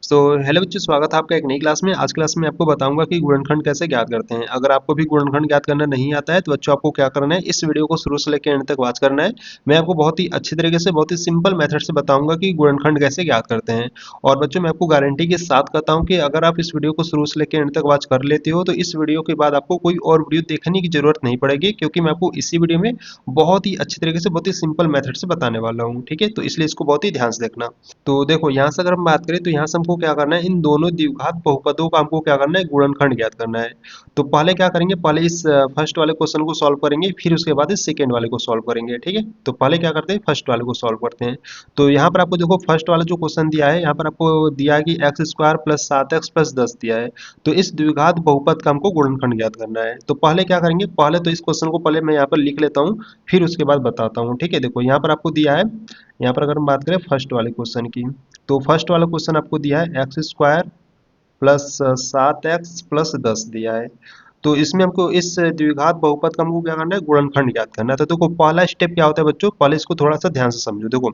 So hello बच्चों, स्वागत है आपका एक नई क्लास में। आज क्लास में आपको बताऊंगा कि गुणनखंड कैसे ज्ञात करते हैं। अगर आपको भी गुणनखंड ज्ञात करना नहीं आता है तो बच्चों आपको क्या करना है, इस वीडियो को शुरू से लेकर एंड तक वॉच करना है। मैं आपको बहुत ही अच्छी तरीके से, बहुत ही सिंपल मेथड से बताऊंगा कि गुणनखंड कैसे ज्ञात करते हैं। और बच्चों मैं आपको गारंटी के साथ कहता हूँ कि अगर आप इस वीडियो को शुरू से लेकर एंड तक वॉच कर लेते हो तो इस वीडियो के बाद आपको कोई और वीडियो देखने की जरूरत नहीं पड़ेगी, क्योंकि मैं आपको इसी वीडियो में बहुत ही अच्छी तरीके से, बहुत ही सिंपल मेथड से बताने वाला हूँ। ठीक है, तो इसलिए इसको बहुत ही ध्यान से देखना। तो देखो यहाँ से अगर हम बात करें तो यहाँ से हमको क्या करना है, इन दोनों द्विघात बहुपदों का हमको क्या करना है, गुणनखंड ज्ञात करना है। तो पहले क्या करेंगे, पहले इस फर्स्ट वाले क्वेश्चन को सॉल्व करेंगे, फिर उसके बाद इस सेकेंड वाले को सॉल्व करेंगे। ठीक है, तो पहले क्या करते हैं, फर्स्ट वाले को सॉल्व करते हैं। तो यहाँ पर आपको देखो फर्स्ट वाला जो क्वेश्चन दिया है, यहाँ पर आपको दिया है कि x square plus 7x plus 10 दिया है। तो इस द्विघात बहुपद का हमको गुणनखंड ज्ञात करना है। तो पहले क्या करेंगे, पहले तो इस क्वेश्चन को पहले मैं यहाँ पर लिख लेता हूँ, फिर उसके बाद बताता हूँ। ठीक है, देखो यहाँ पर आपको दिया है, यहाँ पर अगर हम बात करें फर्स्ट वाले क्वेश्चन की, तो फर्स्ट वाला क्वेश्चन आपको दिया है x square plus 7x plus 10 दिया है। तो इसमें हमको इस द्विघात बहुपद का हमको क्या करना है, गुणनखंड ज्ञात करना है। तो देखो पहला स्टेप क्या होता है बच्चों, पहले इसको थोड़ा सा ध्यान से समझो। देखो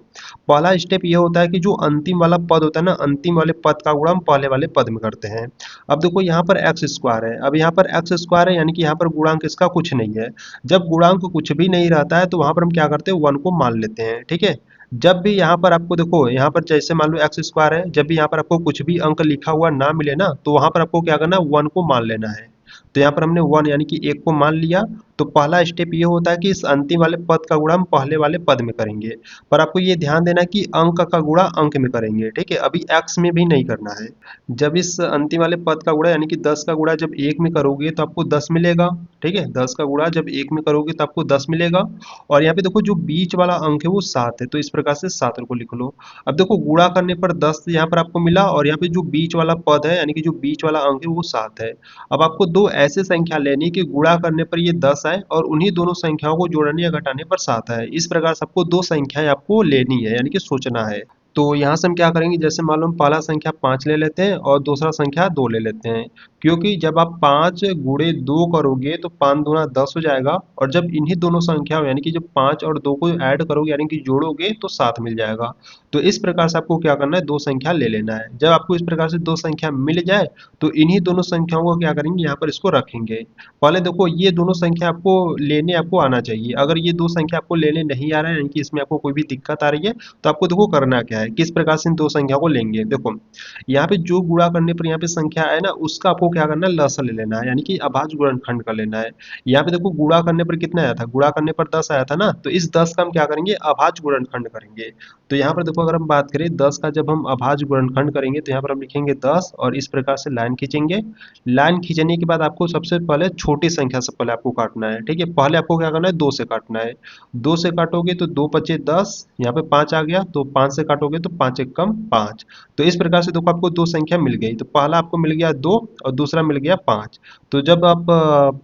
पहला स्टेप ये होता है कि जो अंतिम वाला पद होता है ना, अंतिम वाले पद का गुणा हम पहले वाले पद में करते हैं। अब देखो यहाँ पर एक्स स्क्वायर है, अब यहाँ पर एक्स स्क्वायर है, यानी कि यहाँ पर गुणांक इसका कुछ नहीं है। जब गुणांक कुछ भी नहीं रहता है तो वहां पर हम क्या करते हैं, वन को मान लेते हैं। ठीक है, जब भी यहाँ पर आपको देखो, यहाँ पर जैसे मान लो एक्स स्क्वायर है, जब भी यहाँ पर आपको कुछ भी अंक लिखा हुआ ना मिले ना, तो वहां पर आपको क्या करना है, वन को मान लेना है। तो यहाँ पर हमने वन यानी कि एक को मान लिया। तो पहला स्टेप ये होता है कि इस अंतिम वाले पद का गुणा हम पहले वाले पद में करेंगे। पर आपको ये ध्यान देना कि अंक का गुणा अंक में करेंगे। ठीक है, अभी एक्स में भी नहीं करना है। जब इस अंतिम वाले पद का गुणा यानी कि 10 का गुणा जब एक में करोगे तो आपको 10 मिलेगा। ठीक है, 10 का गुणा जब एक में करोगे तो आपको 10 मिलेगा। और यहाँ पे देखो जो बीच वाला अंक है वो 7 है, तो इस प्रकार से 7 को लिख लो। अब देखो गुणा करने पर 10 यहाँ पर आपको मिला, और यहाँ पे जो बीच वाला पद है यानी कि जो बीच वाला अंक है वो 7 है। अब आपको दो ऐसे संख्या लेनी कि गुणा करने पर ये 10 आए और उन्हीं दोनों संख्याओं को जोड़ने या घटाने पर 7 आए। इस प्रकार से आपको दो संख्याएं आपको लेनी है, यानी कि सोचना है। तो यहाँ से हम क्या करेंगे, जैसे मालूम पहला संख्या 5 ले लेते हैं और दूसरा संख्या 2 ले लेते हैं। क्योंकि जब आप 5 गुणे 2 करोगे तो 5 दूना 10 हो जाएगा, और जब इन्हीं दोनों संख्याओं यानी कि जब 5 और 2 को ऐड करोगे यानी कि जोड़ोगे तो 7 मिल जाएगा। तो इस प्रकार से आपको क्या करना है, दो संख्या ले लेना है। जब आपको इस प्रकार से दो संख्या मिल जाए तो इन्हीं दोनों संख्याओं को क्या करेंगे, यहाँ पर इसको रखेंगे। पहले देखो ये दोनों संख्या आपको लेने आपको आना चाहिए। अगर ये दो संख्या आपको लेने नहीं आ रहा है, यानी कि इसमें आपको कोई भी दिक्कत आ रही है, तो आपको देखो करना क्या है, किस प्रकार से इन दो संख्या को लेंगे। देखो यहाँ पे जो गुणा करने पर यहाँ पे संख्या है ना, उसका आपको क्या करना है, लसा ले लेना है, यानी कि अभाज्य गुणनखंड कर लेना है। यहाँ पे देखो गुणा करने पर कितना आया था, गुणा करने पर 10 आया था ना, तो इस 10 का हम क्या करेंगे, अभाज्य गुणनखंड करेंगे। तो यहाँ पर देखो अगर हम बात करें 10 का जब हम अभाज्य गुणनखंड करेंगे तो यहाँ पर हम लिखेंगे 10 और इस प्रकार से लाइन खींचेंगे। लाइन खींचने के बाद आपको सबसे पहले छोटी संख्या से पहले आपको काटना है। ठीक है, पहले आपको क्या करना है, 2 से काटना है। 2 से काटोगे तो 2 पचे 10, यहाँ पे 5 आ गया, तो 5 से काटोगे तो 5 एक कम 5। तो इस प्रकार से देखो आपको दो संख्या मिल गई। तो पहला आपको मिल गया 2 और दूसरा मिल गया 5। तो जब आप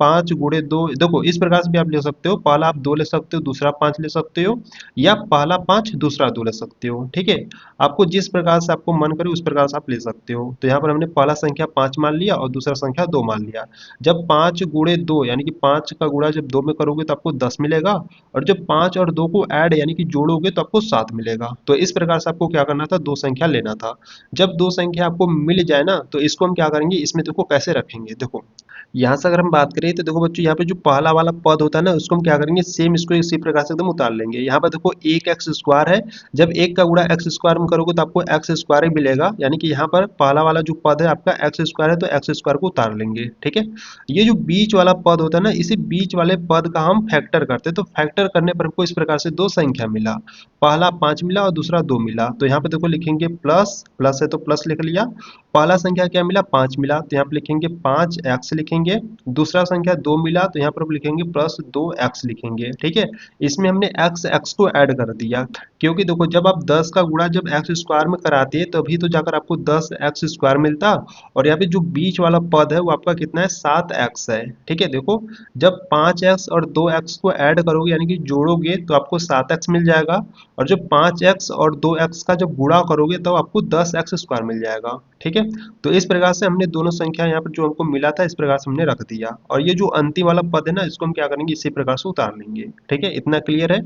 5 गुणे 2, देखो इस प्रकार से भी आप ले सकते हो, पहला आप 2 ले सकते हो, दूसरा 5 ले सकते हो, या पहला 5 दूसरा 2 ले सकते हो। ठीक है, आपको जिस प्रकार से आपको मन करे उस प्रकार से आप ले सकते हो। तो यहाँ पर हमने पहला संख्या 5 मान लिया और दूसरा संख्या 2 मान लिया। जब 5 गुणे 2 यानी कि 5 का गुणा जब 2 में करोगे तो आपको 10 मिलेगा, और जब 5 और 2 को ऐड यानी कि जोड़ोगे तो आपको 7 मिलेगा। तो इस प्रकार से आपको क्या करना था, दो संख्या लेना था। जब दो संख्या आपको मिल जाए ना, तो इसको हम क्या करेंगे, इसमें देखो कैसे रखेंगे। देखो यहाँ से अगर हम बात करें तो देखो बच्चों, यहाँ पे जो पहला वाला पद होता है ना, उसको हम क्या करेंगे, सेम इसको इसी प्रकार से एकदम उतार लेंगे। यहाँ पर देखो एक एक्स स्क्वायर है, जब एक का गुणा एक्स स्क्वायर में करोगे तो आपको एक्स स्क्वायर ही मिलेगा, यानी कि यहाँ पर पहला वाला जो पद है आपका एक्स स्क्वायर है, तो एक्स स्क्वायर को उतार लेंगे। ठीक है, ये जो बीच वाला पद होता है ना, इसी बीच वाले पद का हम फैक्टर करते हैं। तो फैक्टर करने पर हमको इस प्रकार से दो संख्या मिला, पहला 5 मिला और दूसरा 2 मिला। तो यहाँ पे देखो लिखेंगे प्लस, प्लस है तो प्लस लिख लिया। पहला संख्या क्या मिला, 5 मिला, तो यहाँ पे लिखेंगे 5x लिखेंगे। दूसरा संख्या 2 मिला, तो यहाँ पर हम लिखेंगे प्लस 2x लिखेंगे। ठीक है, इसमें हमने x x को ऐड कर दिया, क्योंकि देखो जब आप 10 का गुणा जब एक्स स्क्वायर में कराते हैं तभी तो जाकर आपको 10x स्क्वायर मिलता। और यहाँ पे जो बीच वाला पद है वो आपका कितना है, 7x है। ठीक है, देखो जब 5x और 2x को ऐड करोगे यानी कि जोड़ोगे तो आपको 7x मिल जाएगा, और जब 5x और 2x का जब गुणा करोगे तो आपको 10x स्क्वायर मिल जाएगा। ठीक है, तो इस प्रकार से हमने दोनों संख्या यहाँ पर जो हमको मिला था इस प्रकार से हमने रख दिया, और ये जो अंतिम वाला पद है ना, इसको हम क्या करेंगे, इसी प्रकार से उतार लेंगे। ठीक है, इतना क्लियर है।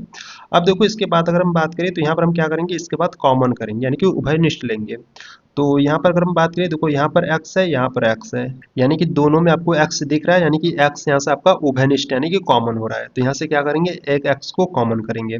अब देखो इसके बाद अगर हम बात करें तो यहाँ पर हम क्या करेंगे, इसके बाद कॉमन करेंगे यानी कि उभयनिष्ठ लेंगे। तो यहाँ पर अगर हम बात करें, देखो यहाँ पर x है, यहाँ पर x है, यानी कि दोनों में आपको x दिख रहा है, यानी कि x यहाँ से आपका उभयनिष्ठ यानी कि कॉमन हो रहा है। तो यहाँ से क्या करेंगे, एक x को कॉमन करेंगे।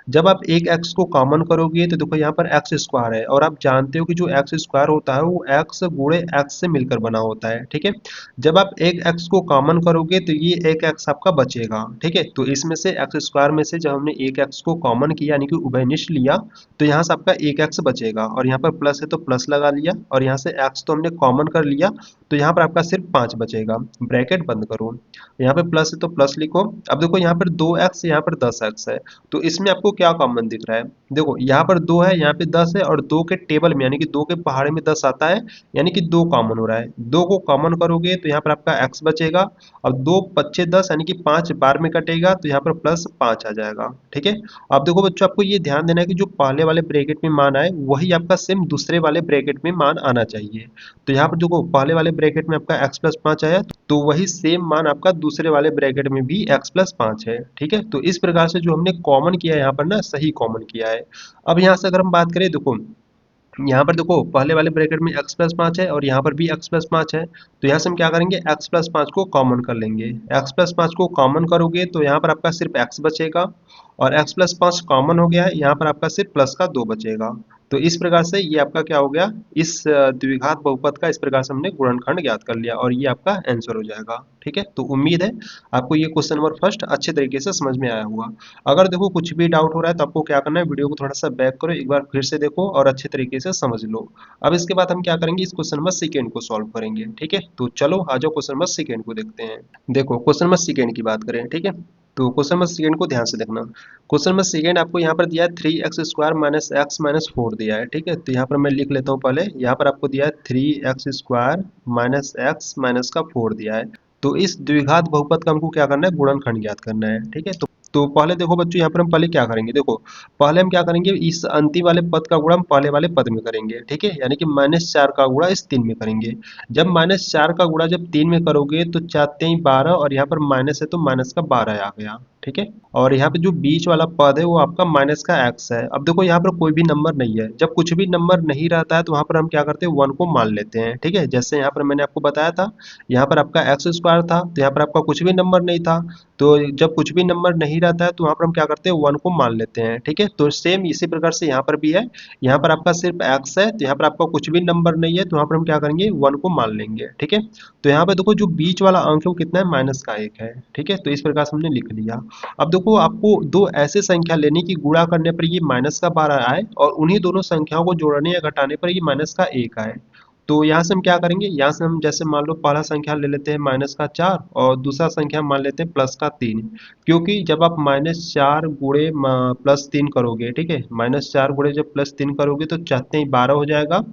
जब आप एक x को कॉमन करोगे तो देखो यहाँ पर x स्क्वायर है, और आप जानते हो कि जो x स्क्वायर होता है वो x गुणे x से मिलकर बना होता है, ठीक है। जब आप एक x को कॉमन करोगे तो ये एक x आपका बचेगा, ठीक है। तो इसमें से x स्क्वायर में से जब हमने एक x को कॉमन किया यानी कि उभयनिष्ठ लिया, तो यहाँ से आपका एक एक्स बचेगा, और यहाँ पर प्लस है तो प्लस लगा लिया, और यहाँ से एक्स तो हमने कॉमन कर लिया, तो यहाँ पर आपका सिर्फ 5 बचेगा। ब्रैकेट बंद करो, यहाँ पे प्लस है तो प्लस लिखो। अब देखो यहाँ पर 2x, यहाँ पर 10x है, तो इसमें आपको क्या कॉमन दिख रहा है, देखो यहाँ पर 2 है, यहाँ पे 10 है, और 2 के टेबल में यानी कि 2 के पहाड़े में 10 आता है, यानी कि 2 कॉमन हो रहा है। 2 को कॉमन करोगे तो यहाँ पर आपका x बचेगा। अब 2 पच्चे 10 यानी कि 5 बार में कटेगा, तो यहाँ पर प्लस 5 आ जाएगा, ठीक है। अब देखो बच्चों, आपको ये ध्यान देना है कि जो पहले वाले ब्रैकेट में मान आए वही आपका सेम दूसरे वाले ब्रैकेट में मान आना चाहिए। तो यहाँ पर देखो पहले वाले ब्रैकेट में आपका x प्लस 5 आया, तो वही सेम मान आपका दूसरे वाले ब्रैकेट में भी x प्लस 5 है, ठीक है। तो इस प्रकार से जो हमने कॉमन किया है यहाँ पर ना, सही कॉमन किया है। अब यहाँ से अगर हम बात करें, देखो यहाँ पर देखो पहले वाले ब्रैकेट में x प्लस 5 है, और यहाँ पर भी x प्लस 5 है, तो यहाँ से हम क्या करेंगे, x प्लस 5 को कॉमन कर लेंगे। x प्लस 5 को कॉमन करोगे तो यहाँ पर आपका सिर्फ x बचेगा, और x प्लस 5 कॉमन हो गया है, यहाँ पर आपका सिर्फ प्लस का 2 बचेगा। तो इस प्रकार से ये आपका क्या हो गया, इस द्विघात बहुपद का इस प्रकार से हमने गुणनखंड ज्ञात कर लिया, और ये आपका आंसर हो जाएगा, ठीक है। तो उम्मीद है आपको ये क्वेश्चन नंबर फर्स्ट अच्छे तरीके से समझ में आया होगा। अगर देखो कुछ भी डाउट हो रहा है तो आपको क्या करना है, वीडियो को थोड़ा सा बैक करो, एक बार फिर से देखो और अच्छे तरीके से समझ लो। अब इसके बाद हम क्या करेंगे, इस क्वेश्चन नंबर सेकेंड को सॉल्व करेंगे, ठीक है। तो चलो आ जाओ क्वेश्चन नंबर सेकेंड को देखते हैं। देखो क्वेश्चन नंबर सेकेंड की बात करें, ठीक है। तो क्वेश्चन नंबर सेकेंड को ध्यान से देखना। क्वेश्चन नंबर सेकेंड आपको यहाँ पर दिया है 3x² माइनस एक्स माइनस 4 दिया है, ठीक है। तो यहाँ पर मैं लिख लेता हूँ पहले, यहाँ पर आपको दिया है 3x² माइनस एक्स माइनस का 4 दिया है। तो इस द्विघात बहुपद का हमको क्या करना है, गुणनखंड ज्ञात करना है, ठीक है। तो पहले देखो बच्चों, यहाँ पर हम पहले क्या करेंगे, देखो पहले हम क्या करेंगे, इस अंतिम वाले पद का गुणा हम पहले वाले पद में करेंगे, ठीक है। यानी कि -4 का गुणा इस 3 में करेंगे। जब -4 का गुणा जब 3 में करोगे तो 4 3 12, और यहाँ पर माइनस है तो माइनस का 12 आ गया, ठीक है। और यहाँ पे जो बीच वाला पद है वो आपका माइनस का x है। अब देखो यहाँ पर कोई भी नंबर नहीं है, जब कुछ भी नंबर नहीं रहता है तो वहाँ पर हम क्या करते हैं, 1 को मान लेते हैं, ठीक है। जैसे यहाँ पर मैंने आपको बताया था, यहाँ पर आपका x² था, तो यहाँ पर आपका कुछ भी नंबर नहीं था। तो जब कुछ भी नंबर नहीं रहता है तो वहाँ पर हम क्या करते हैं, 1 को मान लेते हैं, ठीक है। तो सेम इसी प्रकार से यहाँ पर भी है, यहाँ पर आपका सिर्फ x है, तो यहाँ पर आपका कुछ भी नंबर नहीं है, तो वहाँ पर हम क्या करेंगे, 1 को मान लेंगे, ठीक है। तो यहाँ पे देखो जो बीच वाला अंक है वो कितना है, माइनस का 1 है, ठीक है। तो इस प्रकार से हमने लिख लिया। अब देखो आपको दो ऐसे संख्या लेने की गुणा करने पर ये माइनस का 12 आए, और उन्हीं दोनों संख्याओं को जोड़ने या घटाने पर ये माइनस का 1 आए। तो यहाँ से हम क्या करेंगे, यहाँ से हम जैसे मान लो पहला संख्या ले लेते हैं माइनस का 4, और दूसरा संख्या मान लेते हैं प्लस का 3। क्योंकि जब आप -4 गुणे +3 करोगे, ठीक है, -4 गुणे जब +3 करोगे तो चाहते ही 12 हो जाएगा,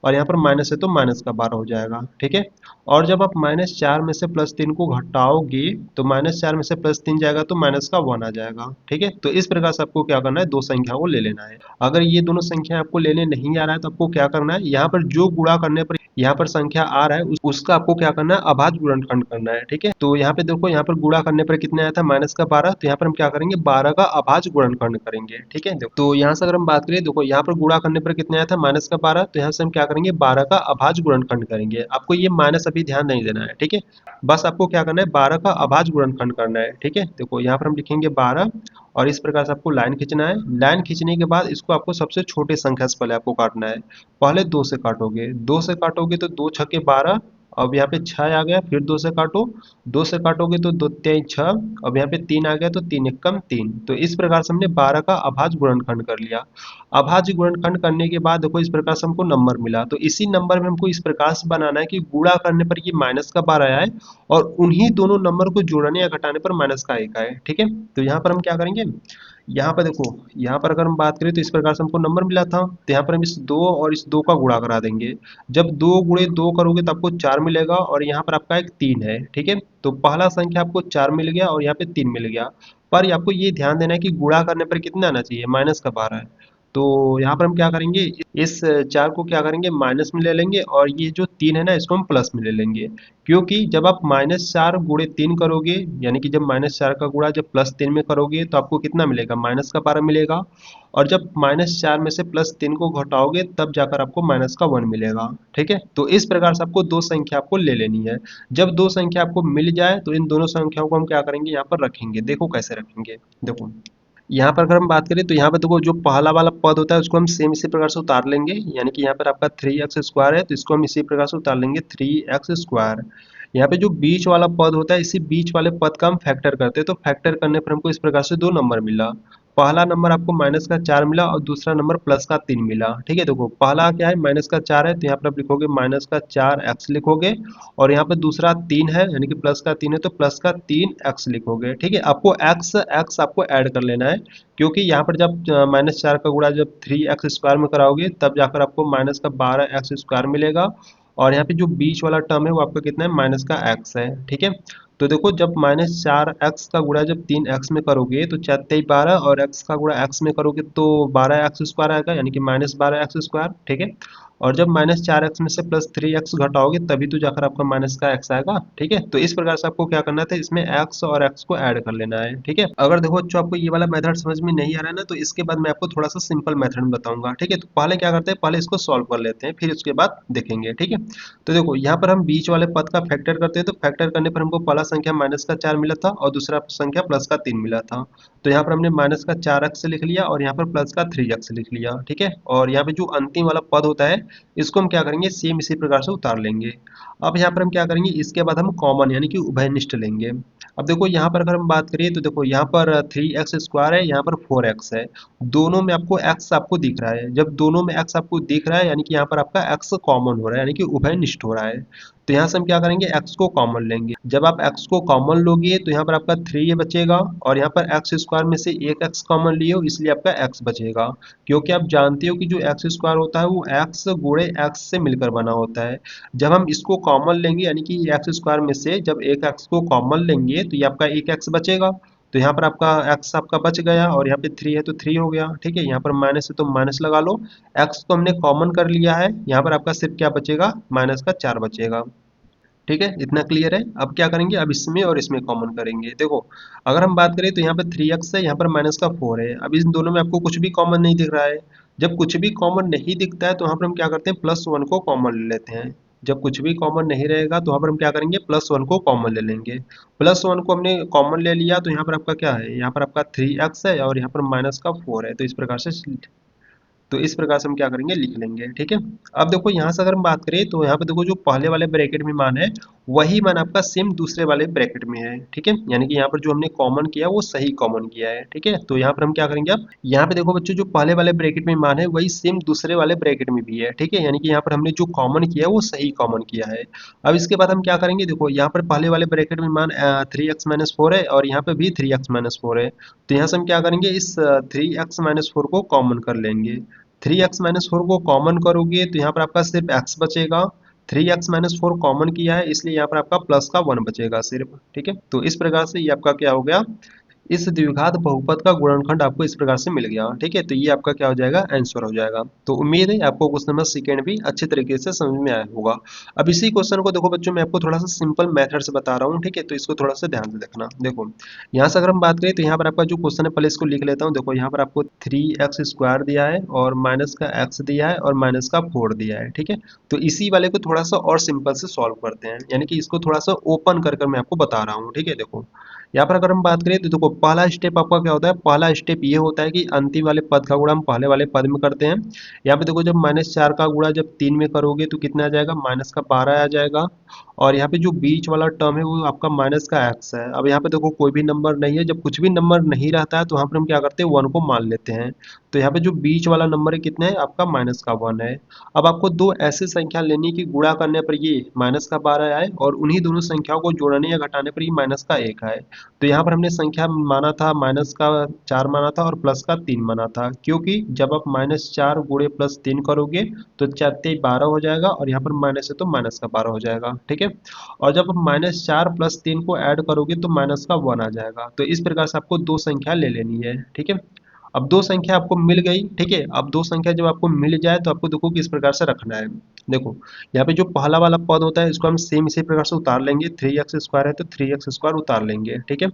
और यहाँ पर माइनस है तो माइनस का 12 हो जाएगा, ठीक है। और जब आप -4 में से +3 को घटाओगे तो -4 में से +3 जाएगा तो माइनस का 1 आ जाएगा, ठीक है। तो इस प्रकार से आपको क्या करना है, दो संख्या को ले लेना है। अगर ये दोनों संख्या आपको लेने नहीं आ रहा है तो आपको क्या करना है, यहाँ पर जो गुणा करने पर यहाँ पर संख्या आ रहा है उसका आपको क्या करना है, अभाज्य गुणनखंड करना है, ठीक है। तो यहाँ पे देखो, यहाँ पर गुणा करने पर कितने आया था, माइनस का 12, तो यहाँ पर हम क्या करेंगे, 12 का अभाज्य गुणनखंड करेंगे, ठीक है। तो यहाँ से अगर हम बात करें, देखो यहाँ पर गुणा करने पर कितने आया था, माइनस का 12, तो यहाँ से हम क्या करेंगे, 12 का अभाज्य गुणनखंड करेंगे। आपको ये माइनस अभी ध्यान नहीं देना है, ठीक है। बस आपको क्या करना है, 12 का अभाज्य गुणनखंड करना है, ठीक है। देखो यहाँ पर हम लिखेंगे 12, और इस प्रकार से आपको लाइन खींचना है। लाइन खींचने के बाद इसको आपको सबसे छोटे संख्या से पहले आपको काटना है। पहले 2 से काटोगे, 2 से काटोगे तो 2 छक्के 12, अब यहाँ पे 6 आ गया, फिर 2 से काटो, 2 से काटोगे तो 2 तिहाई 6, अब यहाँ पे 3 आ गया तो 3 एकम 3। तो इस प्रकार से हमने 12 का अभाज्य गुणनखंड कर लिया। अभाज्य गुणनखंड करने के बाद देखो इस प्रकार से हमको नंबर मिला, तो इसी नंबर में हमको इस प्रकार से बनाना है कि गुणा करने पर ये माइनस का 12 आए, और उन्हीं दोनों नंबर को जोड़ने या घटाने पर माइनस का 1 आए, ठीक है। तो यहाँ पर हम क्या करेंगे, यहाँ पर देखो, यहाँ पर अगर हम बात करें तो इस प्रकार से हमको नंबर मिला था, तो यहाँ पर हम इस 2 और इस 2 का गुणा करा देंगे। जब 2 गुणे 2 करोगे तो आपको 4 मिलेगा, और यहाँ पर आपका एक 3 है, ठीक है। तो पहला संख्या आपको 4 मिल गया, और यहाँ पे 3 मिल गया। पर आपको ये ध्यान देना है कि गुणा करने पर कितना आना चाहिए, माइनस का 12 है। तो यहाँ पर हम क्या करेंगे, इस 4 को क्या करेंगे माइनस में ले लेंगे और ये जो 3 है ना इसको हम प्लस में ले लेंगे। क्योंकि जब आप -4 गुणे 3 करोगे, यानी कि जब -4 का गुणा जब +3 में करोगे तो आपको कितना मिलेगा, -12 मिलेगा। और जब -4 में से +3 को घटाओगे तब जाकर आपको -1 मिलेगा। ठीक है, तो इस प्रकार से आपको दो संख्या आपको ले लेनी है। जब दो संख्या आपको मिल जाए तो इन दोनों संख्याओं को हम क्या करेंगे, यहाँ पर रखेंगे। देखो कैसे रखेंगे, देखो यहाँ पर अगर हम बात करें तो यहाँ पर देखो जो पहला वाला पद होता है उसको हम सेम इसी प्रकार से उतार लेंगे, यानी कि यहाँ पर आपका 3x² है तो इसको हम इसी प्रकार से उतार लेंगे 3x²। यहाँ पे जो बीच वाला पद होता है इसी बीच वाले पद का हम फैक्टर करते हैं, तो फैक्टर करने पर हमको इस प्रकार से दो नंबर मिला। पहला नंबर आपको -4 मिला और दूसरा नंबर +3 मिला। ठीक है, देखो पहला क्या है, -4 है तो यहाँ पर आप लिखोगे -4x लिखोगे, और यहाँ पर दूसरा 3 है यानी कि +3 है तो +3x लिखोगे। ठीक है, आपको x x आपको ऐड कर लेना है, क्योंकि यहाँ पर जब -4 का गुणा जब 3x² में कराओगे तब जाकर आपको -12x² मिलेगा, और यहाँ पे जो बीच वाला टर्म है वो आपका कितना है, -x है। ठीक है, तो देखो जब -4x का गुणा जब 3x में करोगे तो 4 तेई 12, और x का गुणा x में करोगे तो 12x² आएगा, यानी कि -12x²। ठीक है, और जब -4x में से +3x घटाओगे तभी तो जाकर आपका माइनस का x आएगा। ठीक है, तो इस प्रकार से आपको क्या करना था, इसमें x और x को ऐड कर लेना है। ठीक है, अगर देखो बच्चों आपको ये वाला मेथड समझ में नहीं आ रहा है ना, तो इसके बाद मैं आपको थोड़ा सा सिंपल मेथड बताऊंगा। ठीक है, तो पहले क्या करते हैं, पहले इसको सॉल्व कर लेते हैं फिर उसके बाद देखेंगे। ठीक है, तो देखो यहाँ पर हम बीच वाले पद का फैक्टर करते हैं, तो फैक्टर करने पर हमको पहला संख्या -4 मिला था और दूसरा संख्या +3 मिला था। तो यहाँ पर हमने -4x लिख लिया और यहाँ पर +3x लिख लिया। ठीक है, और यहाँ पे जो अंतिम वाला पद होता है इसको हम क्या करेंगे, सेम इसी प्रकार से उतार लेंगे। अब यहाँ पर हम क्या करेंगे, इसके बाद हम कॉमन यानी कि उभयनिष्ठ लेंगे। अब देखो यहाँ पर अगर हम बात करें तो देखो यहाँ पर 3x² है, यहाँ पर 4x है। दोनों में आपको x आपको दिख रहा है, जब दोनों में x आपको दिख रहा है यानी कि यहाँ पर आपका x कॉमन हो रहा है, यानी कि उभयनिष्ठ हो रहा है। तो यहाँ से हम क्या करेंगे, x को कॉमन लेंगे। जब आप x को कॉमन लोगे तो यहाँ पर आपका 3 बचेगा, और यहाँ पर x² में से एक x कॉमन लिए हो इसलिए आपका x बचेगा। क्योंकि आप जानते हो कि जो x² होता है वो x गुणे x से मिलकर बना होता है। जब हम इसको कॉमन लेंगे यानी कि x² में से जब एक x को कॉमन लेंगे तो ये आपका एक x बचेगा। तो यहाँ पर आपका x आपका बच गया, और यहाँ पे 3 है तो 3 हो गया। ठीक है, यहाँ पर माइनस है तो माइनस लगा लो। x को हमने कॉमन कर लिया है, यहाँ पर आपका सिर्फ क्या बचेगा, -4 बचेगा। ठीक है, इतना क्लियर है। अब क्या करेंगे, अब इसमें और इसमें कॉमन करेंगे। देखो अगर हम बात करें तो यहाँ पे 3x है, यहाँ पर -4 है। अब इन दोनों में आपको कुछ भी कॉमन नहीं दिख रहा है। जब कुछ भी कॉमन नहीं दिखता है तो यहाँ पर हम क्या करते हैं, +1 को कॉमन ले लेते हैं। जब कुछ भी कॉमन नहीं रहेगा तो यहाँ पर हम क्या करेंगे, +1 को कॉमन ले लेंगे। +1 को हमने कॉमन ले लिया तो यहाँ पर आपका क्या है, यहाँ पर आपका 3x है और यहाँ पर -4 है। तो इस प्रकार से हम क्या करेंगे, लिख लेंगे। ठीक है, अब देखो यहाँ से अगर हम बात करें तो यहाँ पे देखो जो पहले वाले ब्रैकेट में मान है वही मान आपका सेम दूसरे वाले ब्रैकेट में है। ठीक है, यानी कि यहाँ पर जो हमने कॉमन किया वो सही कॉमन किया है। ठीक है, तो यहाँ पर हम क्या करेंगे, अब यहाँ पे देखो बच्चों जो पहले वाले ब्रैकेट में मान है वही सेम दूसरे वाले ब्रैकेट में भी है। ठीक है, यानी कि यहाँ पर हमने जो कॉमन किया है वो सही कॉमन किया है। अब इसके बाद हम क्या करेंगे, देखो यहाँ पर पहले वाले ब्रैकेट में मान 3x-4 है और यहाँ पे भी 3x-4 है। तो यहाँ से हम क्या करेंगे, इस 3x-4 को कॉमन कर लेंगे। 3x-4 को कॉमन करोगे तो यहाँ पर आपका सिर्फ x बचेगा। 3x-4 कॉमन किया है इसलिए यहाँ पर आपका प्लस का 1 बचेगा सिर्फ। ठीक है, तो इस प्रकार से ये आपका क्या हो गया, इस द्विघात बहुपद का गुणनखंड आपको इस प्रकार से मिल गया। ठीक है, तो ये आपका क्या हो जाएगा, आंसर हो जाएगा। तो उम्मीद है आपको क्वेश्चन नंबर सेकेंड भी अच्छे तरीके से समझ में आया होगा। अब इसी क्वेश्चन को देखो बच्चों मैं आपको थोड़ा सा सिंपल मेथड से बता रहा हूँ। ठीक है, तो इसको थोड़ा सा ध्यान से देखना। देखो यहाँ से अगर हम बात करें तो यहाँ पर आपका जो क्वेश्चन है पहले इसको लिख लेता हूँ। देखो यहाँ पर आपको 3x² दिया है और माइनस का x दिया है और माइनस का 4 दिया है। ठीक है, तो इसी वाले को थोड़ा सा और सिंपल से सॉल्व करते हैं, यानी कि इसको थोड़ा सा ओपन कर कर मैं आपको बता रहा हूँ। ठीक है, देखो यहाँ पर अगर हम बात करें तो देखो पहला स्टेप आपका क्या होता है, पहला स्टेप ये होता है कि अंतिम वाले पद का गुणा हम पहले वाले पद में करते हैं। यहाँ पे देखो जब -4 का गुणा जब 3 में करोगे तो कितना आ जाएगा, -12 आ जाएगा। और यहाँ पे जो बीच वाला टर्म है वो आपका माइनस का x है। अब यहाँ पे देखो कोई भी नंबर नहीं है, जब कुछ भी नंबर नहीं रहता है तो यहाँ पर हम क्या करते हैं, 1 को मान लेते हैं। तो यहाँ पे जो बीच वाला नंबर है कितना है, आपका -1 है। अब आपको दो ऐसी संख्या लेनी कि गुणा करने पर ये -12 आए और उन्हीं दोनों संख्याओं को जोड़ने या घटाने पर ये -1 आए। तो यहाँ पर हमने संख्या माना था -4 माना था और +3 माना था, क्योंकि जब आप -4 गुणे +3 करोगे तो 4 तेई 12 हो जाएगा, और यहाँ पर माइनस है तो -12 हो जाएगा। ठीक है, और जब आप -4 +3 को ऐड करोगे तो -1 आ जाएगा। तो इस प्रकार से आपको दो संख्या ले लेनी है। ठीक है, अब दो संख्या आपको मिल गई, ठीक है। अब दो संख्या जब आपको मिल जाए तो आपको देखो किस प्रकार से रखना है। देखो यहाँ पे जो पहला वाला पद होता है इसको हम सेम इसी प्रकार से उतार लेंगे, 3x² है तो 3x² उतार लेंगे, ठीक है।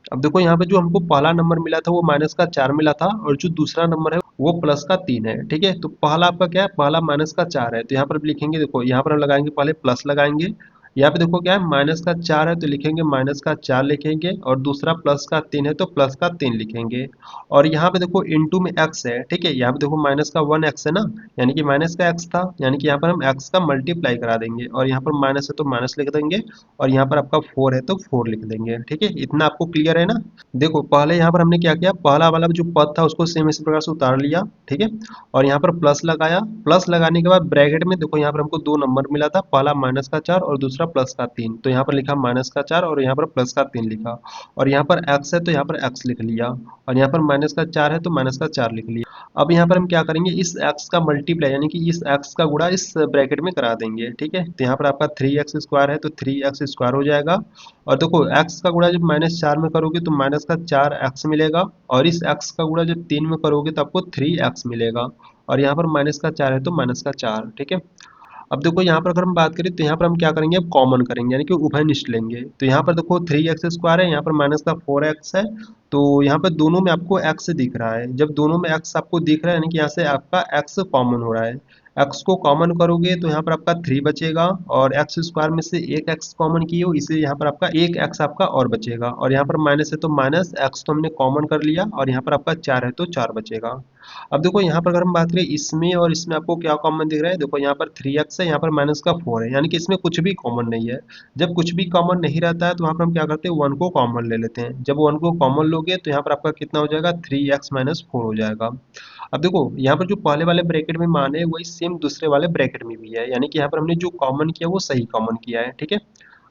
अब देखो यहाँ पे जो हमको पहला नंबर मिला था वो -4 मिला था, और जो दूसरा नंबर है वो +3 है, ठीक है। तो पहला आपका क्या है, पहला -4 है, तो यहाँ पर भी लिखेंगे, देखो यहाँ पर हम लगाएंगे, पहले प्लस लगाएंगे। यहाँ पे देखो क्या है, -4 है तो लिखेंगे -4 लिखेंगे, और दूसरा +3 है तो +3 लिखेंगे। और यहाँ पे देखो इनटू में x है, ठीक है। यहाँ पे देखो -1x है ना, यानी कि माइनस का x था, यानी कि यहाँ पर हम x का मल्टीप्लाई करा देंगे, और यहाँ पर माइनस है तो माइनस लिख देंगे, और यहाँ पर आपका 4 है तो 4 लिख देंगे, ठीक है। इतना आपको क्लियर है ना। देखो पहले यहाँ पर हमने क्या किया, पहला वाला जो पद था उसको सेम इसी प्रकार से उतार लिया, ठीक है। और यहाँ पर प्लस लगाया, प्लस लगाने के बाद ब्रैकेट में देखो यहाँ पर हमको दो नंबर मिला था, पहला -4 और दूसरा +3, तो यहाँ पर लिखा -4 और यहाँ पर +3 लिखा, और यहाँ पर x है तो यहाँ पर x लिख लिया, और यहाँ पर -4 है तो -4 लिख लिया। अब यहाँ पर हम क्या करेंगे, इस x का मल्टीप्लाई यानी कि इस x का गुणा इस ब्रैकेट में करा देंगे, ठीक है। तो यहाँ पर आपका 3x² है तो 3x² हो जाएगा, और देखो x का गुणा जब -4 में करोगे तो -4x मिलेगा, और इस x का गुणा जब 3 में करोगे तो आपको 3x मिलेगा, और यहाँ पर -4 है तो -4, ठीक है। अब देखो यहाँ पर अगर हम बात करें तो यहाँ पर हम क्या करेंगे, अब कॉमन करेंगे यानी कि उभयनिष्ठ लेंगे। तो यहाँ पर देखो 3x² है, यहाँ पर -4x है, तो यहाँ पर दोनों में आपको x दिख रहा है। जब दोनों में x आपको दिख रहा है यानी कि यहाँ से आपका x कॉमन हो रहा है। x को कॉमन करोगे तो यहाँ पर आपका 3 बचेगा, और x² में से एक x कॉमन किए हो इसलिए यहाँ पर आपका एक x आपका और बचेगा, और यहाँ पर माइनस है तो माइनस, x तो हमने कॉमन कर लिया, और यहाँ पर आपका 4 है तो 4 बचेगा। अब देखो यहाँ पर अगर हम बात करें इसमें और इसमें आपको क्या कॉमन दिख रहा है, देखो यहाँ पर 3x है, यहाँ पर -4 है, यानी कि इसमें कुछ भी कॉमन नहीं है। जब कुछ भी कॉमन नहीं रहता है तो वहाँ पर हम क्या करते हैं, 1 को कॉमन ले लेते हैं। जब 1 को कॉमन लोगे तो यहाँ पर आपका कितना हो जाएगा, 3x - 4 हो जाएगा। अब देखो यहाँ पर जो पहले वाले ब्रैकेट में मान है वही सेम दूसरे वाले ब्रैकेट में भी है, यानी कि यहाँ पर हमने जो कॉमन किया वो सही कॉमन किया है, ठीक है।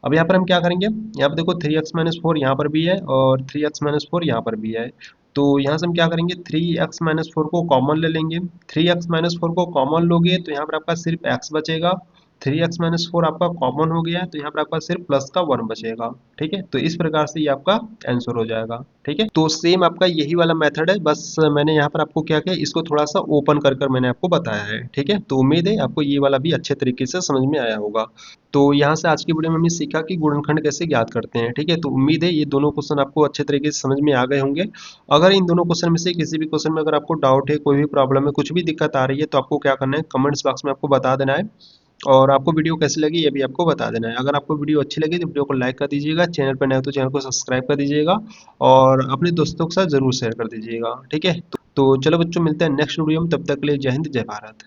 अब यहाँ पर हम क्या करेंगे, यहाँ पर देखो 3x - 4 यहाँ पर भी है, और 3x - 4 यहाँ पर भी है। तो यहाँ से हम क्या करेंगे, 3x - 4 को कॉमन ले लेंगे। 3x - 4 को कॉमन लोगे तो यहाँ पर आपका सिर्फ x बचेगा। 3x - 4 आपका कॉमन हो गया तो यहाँ पर आपका सिर्फ प्लस का 1 बचेगा, ठीक है। तो इस प्रकार से ये आपका आंसर हो जाएगा, ठीक है। तो सेम आपका यही वाला मेथड है, बस मैंने यहाँ पर आपको क्या किया, इसको थोड़ा सा ओपन कर कर मैंने आपको बताया है, ठीक है। तो उम्मीद है आपको ये वाला भी अच्छे तरीके से समझ में आया होगा। तो यहाँ से आज की वीडियो में हमने सीखा कि गुणनखंड कैसे ज्ञात करते हैं, ठीक है। तो उम्मीद है ये दोनों क्वेश्चन आपको अच्छे तरीके से समझ में आ गए होंगे। अगर इन दोनों क्वेश्चन में से किसी भी क्वेश्चन में अगर आपको डाउट है, कोई भी प्रॉब्लम है, कुछ भी दिक्कत आ रही है, तो आपको क्या करना है, कमेंट्स बॉक्स में आपको बता देना है, और आपको वीडियो कैसी लगी ये भी आपको बता देना है। अगर आपको वीडियो अच्छी लगी तो वीडियो को लाइक कर दीजिएगा, चैनल पर नए हो तो चैनल को सब्सक्राइब कर दीजिएगा, और अपने दोस्तों के साथ ज़रूर शेयर कर दीजिएगा, ठीक है। तो चलो बच्चों, मिलते हैं नेक्स्ट वीडियो में, तब तक के लिए जय हिंद जय भारत।